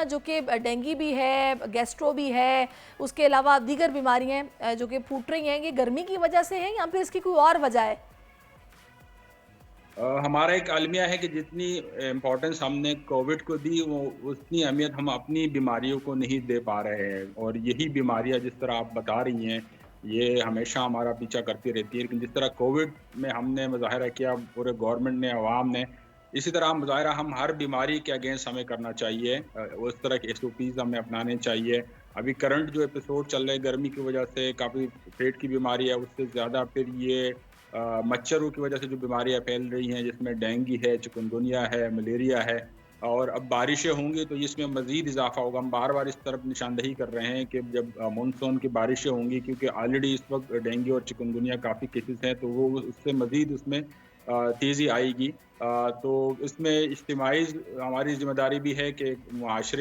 جو کہ ڈینگی بھی ہے، گیسٹرو بھی ہے، اس کے علاوہ دیگر بیماریاں جو کہ پھوٹ رہی ہیں، یہ گرمی کی وجہ سے ہیں یا پھر اس کی کوئی اور وجہ ہے؟ ہمارا ایک المیہ ہے کہ جتنی امپورٹنس ہم نے کووڈ کو دی وہ اتنی اہمیت ہم اپنی بیماریوں کو نہیں دے پا رہے ہیں، اور یہی بیماریاں جس طرح آپ بتا رہی ہیں یہ ہمیشہ ہمارا پیچھا کرتی رہتی ہے، لیکن جس طرح کووڈ میں ہم نے مظاہرہ کیا، پورے گورنمنٹ نے، عوام نے، اسی طرح مظاہرہ ہم ہر بیماری کے اگینسٹ ہمیں کرنا چاہیے، اس طرح کے ایس او پیز ہمیں اپنانے چاہیے۔ ابھی کرنٹ جو ایپیسوڈ چل رہے گرمی کی وجہ سے کافی پیٹ کی بیماری ہے، اس سے زیادہ پھر یہ مچھروں کی وجہ سے جو بیماریاں پھیل رہی ہیں، جس میں ڈینگی ہے، چکن گنیا ہے، ملیریا ہے، اور اب بارشیں ہوں گی تو اس میں مزید اضافہ ہوگا۔ ہم بار بار اس طرف نشاندہی کر رہے ہیں کہ جب مونسون کی بارشیں ہوں گی، کیونکہ آلریڈی اس وقت ڈینگی اور چکن گنیا کافی کیسز ہیں، تو وہ اس سے مزید اس میں تیزی آئے گی۔ تو اس میں اجتماعی ہماری ذمہ داری بھی ہے کہ معاشرے